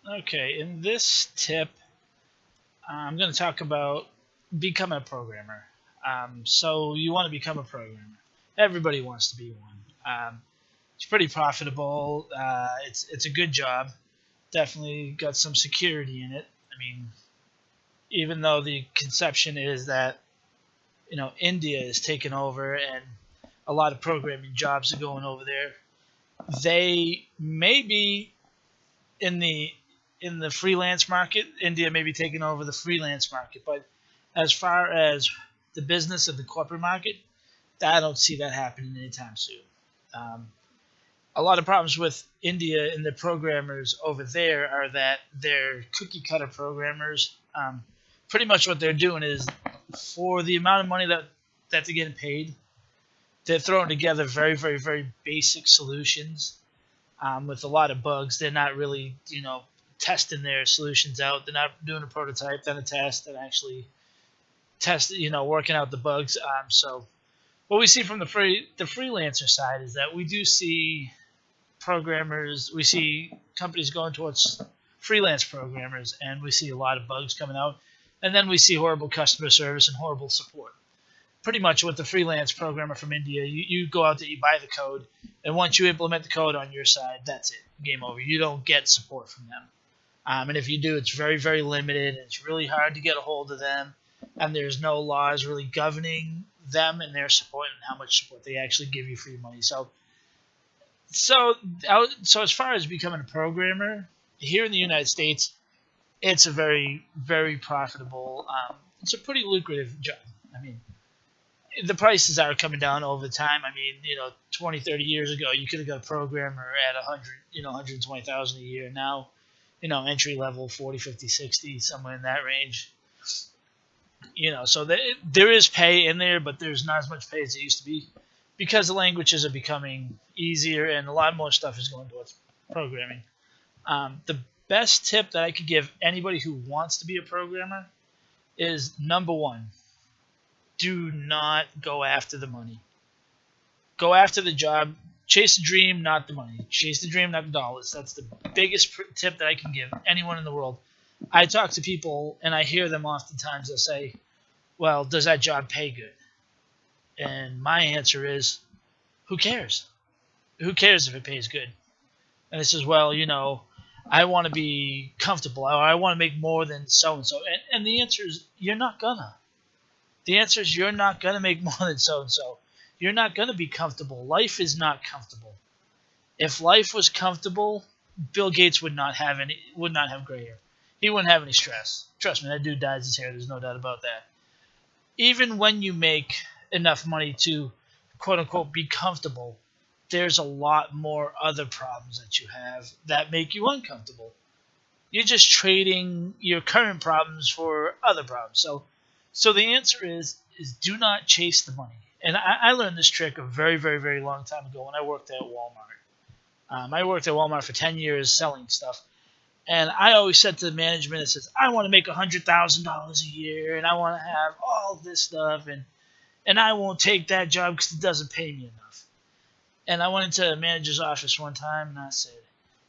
Okay, in this tip, I'm going to talk about becoming a programmer. So you want to become a programmer. Everybody wants to be one. It's pretty profitable. It's a good job. Definitely got some security in it. I mean, even though the conception is that India is taking over and a lot of programming jobs are going over there, they may be in the freelance market. India may be taking over the freelance market, but as far as the business of the corporate market, I don't see that happening anytime soon. Um, a lot of problems with India and the programmers over there are that they're cookie cutter programmers. Pretty much what they're doing is for the amount of money that they're getting paid, they're throwing together very, very, very basic solutions with a lot of bugs. They're not really, testing their solutions out. They're not doing a prototype, then a test, and actually working out the bugs. So what we see from the freelancer side is that we do see programmers, we see companies going towards freelance programmers, and we see a lot of bugs coming out, and then we see horrible customer service and horrible support. Pretty much with the freelance programmer from India, you go out there, you buy the code, and once you implement the code on your side, that's it, game over. You don't get support from them. And if you do, it's very, very limited, and it's really hard to get a hold of them, and there's no laws really governing them and their support and how much support they actually give you for your money. So, so as far as becoming a programmer here in the United States, it's a very, very profitable. It's a pretty lucrative job. I mean, the prices are coming down over time. I mean, 20, 30 years ago, you could have got a programmer at 100, 120,000 a year. Now, entry level 40, 50, 60, somewhere in that range. So there is pay in there, but there's not as much pay as it used to be because the languages are becoming easier and a lot more stuff is going towards programming. The best tip that I could give anybody who wants to be a programmer is number one, do not go after the money. Go after the job. Chase the dream, not the money. Chase the dream, not the dollars. That's the biggest tip that I can give anyone in the world. I talk to people, and I hear them oftentimes. They'll say, well, does that job pay good? And my answer is, who cares? Who cares if it pays good? And it says, well, I want to be comfortable. I want to make more than so-and-so. And the answer is, you're not gonna. The answer is you're not going to make more than so-and-so. You're not going to be comfortable. Life is not comfortable. If life was comfortable, Bill Gates would not have gray hair. He wouldn't have any stress. Trust me, that dude dyes his hair. There's no doubt about that. Even when you make enough money to, quote-unquote, be comfortable, there's a lot more other problems that you have that make you uncomfortable. You're just trading your current problems for other problems. So the answer is do not chase the money. And I learned this trick a very, very, very long time ago when I worked at Walmart. I worked at Walmart for 10 years selling stuff. And I always said to the management, it says, I want to make $100,000 a year, and I want to have all this stuff, and I won't take that job because it doesn't pay me enough. And I went into the manager's office one time, and I said,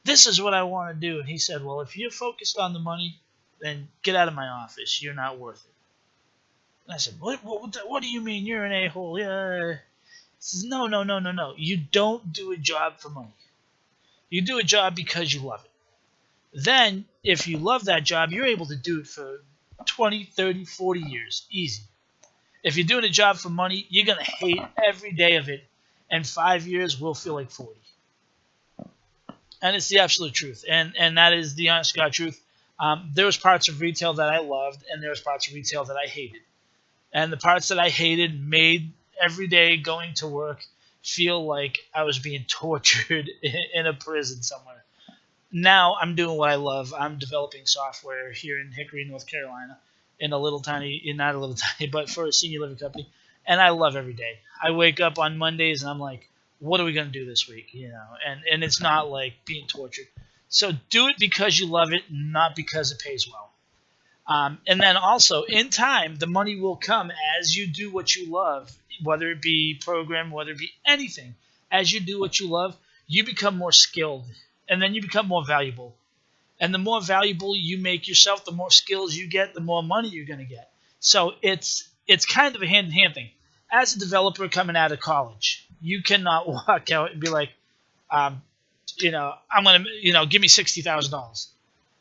this is what I want to do. And he said, well, if you're focused on the money, then get out of my office. You're not worth it. And I said, what do you mean? You're an a-hole. Yeah. He says, no. You don't do a job for money. You do a job because you love it. Then, if you love that job, you're able to do it for 20, 30, 40 years. Easy. If you're doing a job for money, you're going to hate every day of it, and 5 years will feel like 40. And it's the absolute truth, and that is the honest to God truth. There was parts of retail that I loved, and there was parts of retail that I hated. And the parts that I hated made every day going to work feel like I was being tortured in a prison somewhere. Now I'm doing what I love. I'm developing software here in Hickory, North Carolina, in a little tiny, not a little tiny, but for a senior living company. And I love every day. I wake up on Mondays and I'm like, what are we going to do this week? And it's not like being tortured. So do it because you love it, not because it pays well. And then also, in time, the money will come as you do what you love, whether it be program, whether it be anything. As you do what you love, you become more skilled, and then you become more valuable. And the more valuable you make yourself, the more skills you get, the more money you're going to get. So it's kind of a hand-in-hand thing. As a developer coming out of college, you cannot walk out and be like, um, I'm going to, give me $60,000.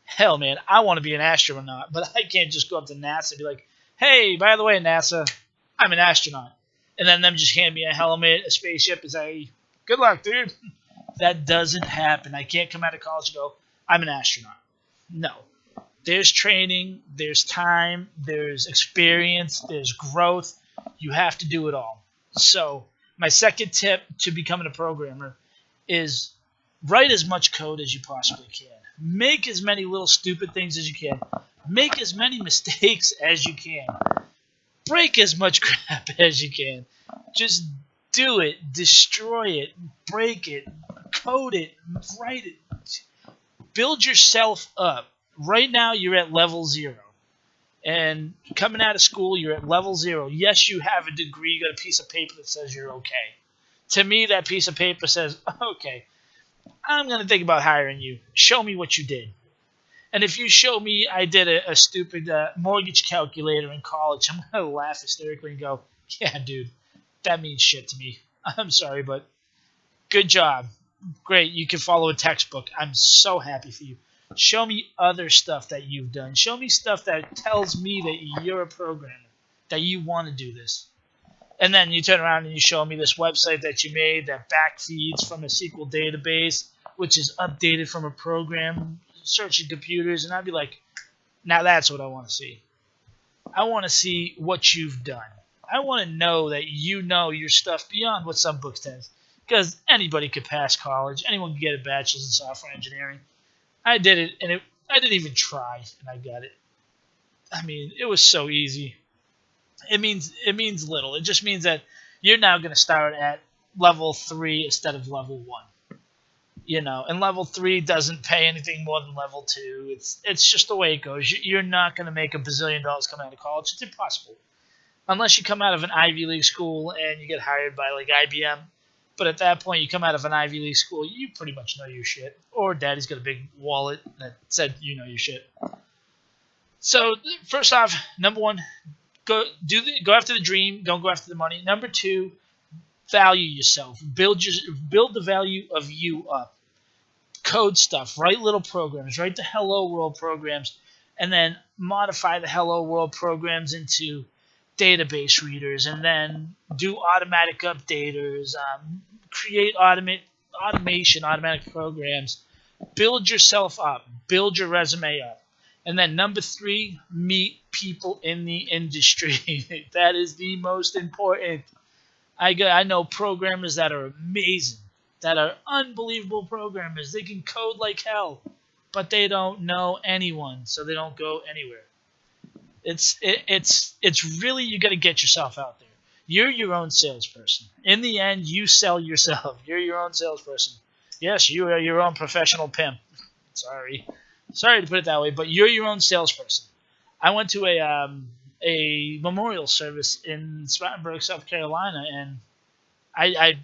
Hell, man, I want to be an astronaut, but I can't just go up to NASA and be like, hey, by the way, NASA, I'm an astronaut. And then them just hand me a helmet, a spaceship, and say, good luck, dude. That doesn't happen. I can't come out of college and go, I'm an astronaut. No. There's training, there's time, there's experience, there's growth. You have to do it all. So my second tip to becoming a programmer is write as much code as you possibly can. Make as many little stupid things as you can. Make as many mistakes as you can. Break as much crap as you can. Just do it. Destroy it. Break it. Code it. Write it. Build yourself up. Right now, you're at level 0. And coming out of school, you're at level 0. Yes, you have a degree. You got a piece of paper that says you're okay. To me, that piece of paper says, okay, I'm going to think about hiring you. Show me what you did. And if you show me I did a stupid mortgage calculator in college, I'm going to laugh hysterically and go, yeah, dude, that means shit to me. I'm sorry, but good job. Great, you can follow a textbook. I'm so happy for you. Show me other stuff that you've done. Show me stuff that tells me that you're a programmer, that you want to do this. And then you turn around and you show me this website that you made that backfeeds from a SQL database, which is updated from a program, searching computers, and I'd be like, now that's what I want to see. I want to see what you've done. I want to know that you know your stuff beyond what some books tell. Because anybody could pass college. Anyone can get a bachelor's in software engineering. I did it, and I didn't even try, and I got it. I mean, it was so easy. It means little. It just means that you're now going to start at level 3 instead of level 1. And level 3 doesn't pay anything more than level 2. It's just the way it goes. You're not going to make $1 billion coming out of college. It's impossible. Unless you come out of an Ivy League school and you get hired by like IBM. But at that point, you come out of an Ivy League school, you pretty much know your shit. Or daddy's got a big wallet that said you know your shit. So first off, number 1, go after the dream. Don't go after the money. Number 2, value yourself. Build the value of you up. Code stuff. Write little programs. Write the Hello World programs, and then modify the Hello World programs into database readers, and then do automatic updaters. Create automation, automatic programs. Build yourself up. Build your resume up. And then number 3, meet people in the industry. That is the most important. I know programmers that are amazing, that are unbelievable programmers. They can code like hell, but they don't know anyone, so they don't go anywhere. It's really, you got to get yourself out there. You're your own salesperson. In the end, you sell yourself. You're your own salesperson. Yes, you are your own professional pimp. Sorry to put it that way, but you're your own salesperson. I went to a memorial service in Spartanburg, South Carolina, and I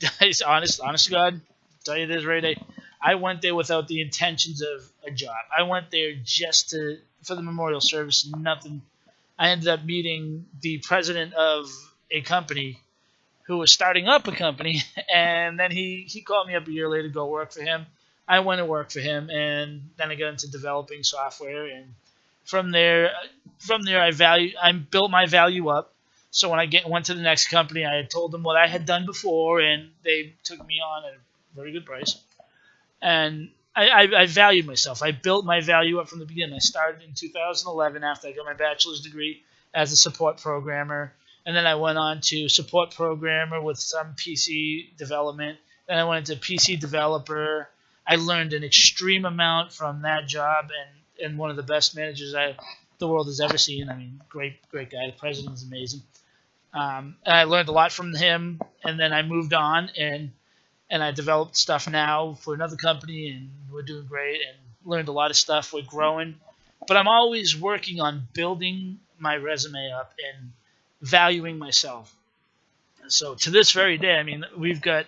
honest to God, tell you this right now, I went there without the intentions of a job. I went there just for the memorial service. Nothing. I ended up meeting the president of a company who was starting up a company, and then he called me up a year later to go work for him. I went to work for him, and then I got into developing software, and from there I built my value up. So when I went to the next company, I had told them what I had done before, and they took me on at a very good price. And I valued myself. I built my value up from the beginning. I started in 2011 after I got my bachelor's degree as a support programmer. And then I went on to support programmer with some PC development. Then I went into PC developer. I learned an extreme amount from that job, and one of the best managers the world has ever seen. I mean, great guy. The president is amazing. And I learned a lot from him, and then I moved on, and I developed stuff now for another company, and we're doing great, and learned a lot of stuff. We're growing. But I'm always working on building my resume up and valuing myself. So to this very day, I mean, we've got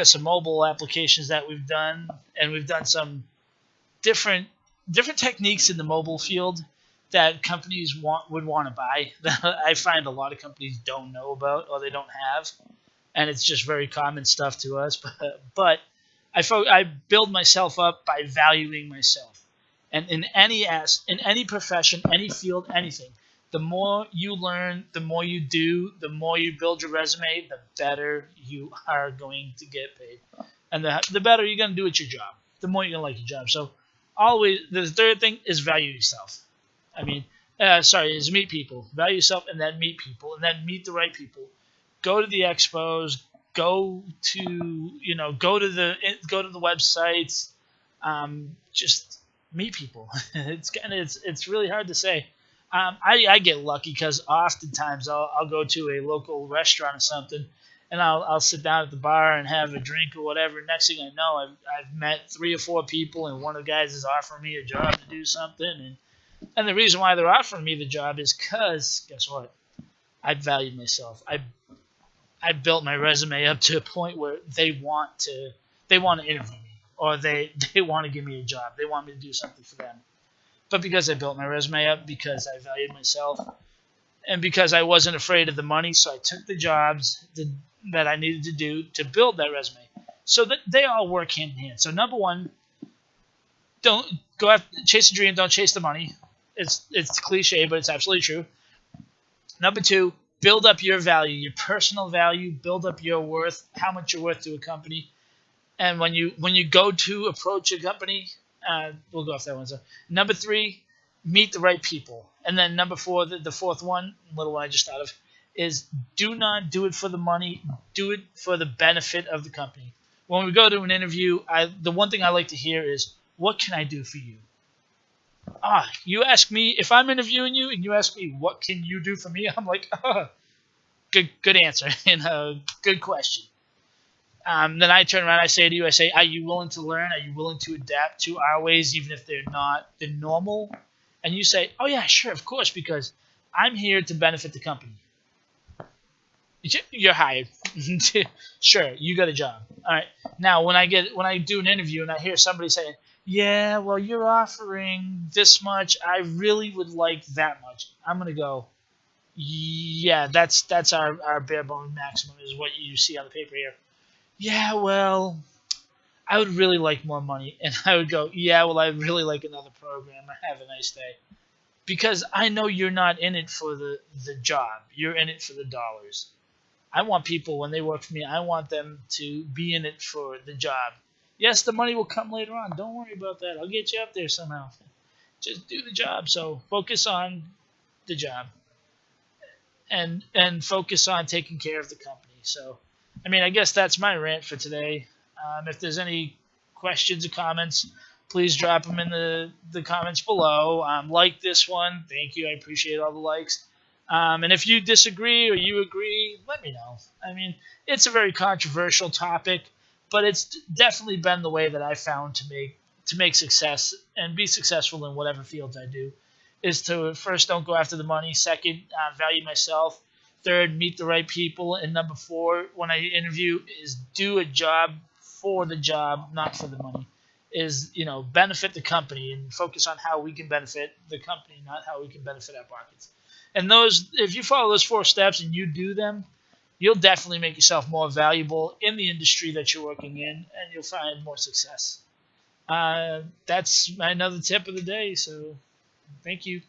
some mobile applications that we've done, and we've done some different different techniques in the mobile field that companies would want to buy that I find a lot of companies don't know about or they don't have, and it's just very common stuff to us. But I build myself up by valuing myself, and in any profession, any field, anything. The more you learn, the more you do, the more you build your resume, the better you are going to get paid, and the better you're going to do at your job, the more you're going to like your job. So always, the third thing is value yourself. I mean, is meet people. Value yourself, and then meet people, and then meet the right people. Go to the expos. Go to go to the websites. Just meet people. It's really hard to say. I get lucky because oftentimes I'll go to a local restaurant or something, and I'll sit down at the bar and have a drink or whatever. Next thing I know, I've met 3 or 4 people, and one of the guys is offering me a job to do something, and the reason why they're offering me the job is because, guess what? I valued myself. I built my resume up to a point where they want to interview me, or they want to give me a job. They want me to do something for them. But because I built my resume up, because I valued myself, and because I wasn't afraid of the money, so I took the jobs that I needed to do to build that resume. So that they all work hand in hand. So number one, don't go after, chase the dream, don't chase the money. It's cliche, but it's absolutely true. Number two, build up your value, your personal value. Build up your worth, how much you're worth to a company. And when you go to approach a company, we'll go off that one. So number three, meet the right people. And then number four, the fourth one, little one I just thought of, is do not do it for the money. Do it for the benefit of the company. When we go to an interview, the one thing I like to hear is, what can I do for you? You ask me, if I'm interviewing you and you ask me, what can you do for me? I'm like, good answer, and good question. Then I turn around, I say to you, are you willing to learn? Are you willing to adapt to our ways, even if they're not the normal? And you say, oh yeah, sure, of course, because I'm here to benefit the company. You're hired. Sure, you got a job. All right. Now, when I do an interview and I hear somebody saying, yeah, well, you're offering this much, I really would like that much, I'm gonna go, yeah, that's our bare bone maximum is what you see on the paper here. Yeah, well, I would really like more money. And I would go, yeah, well, I'd really like another program. Have a nice day. Because I know you're not in it for the job. You're in it for the dollars. I want people, when they work for me, I want them to be in it for the job. Yes, the money will come later on. Don't worry about that. I'll get you up there somehow. Just do the job. So focus on the job. And focus on taking care of the company. So, I mean, I guess that's my rant for today. If there's any questions or comments, please drop them in the comments below. Like this one. Thank you. I appreciate all the likes. And if you disagree or you agree, let me know. I mean, it's a very controversial topic, but it's definitely been the way that I found to make success and be successful in whatever fields I do, is to first, don't go after the money. Second, value myself. Third, meet the right people. And number four, when I interview, is do a job for the job, not for the money. Is, benefit the company and focus on how we can benefit the company, not how we can benefit our pockets. And if you follow those 4 steps and you do them, you'll definitely make yourself more valuable in the industry that you're working in, and you'll find more success. That's another tip of the day. So thank you.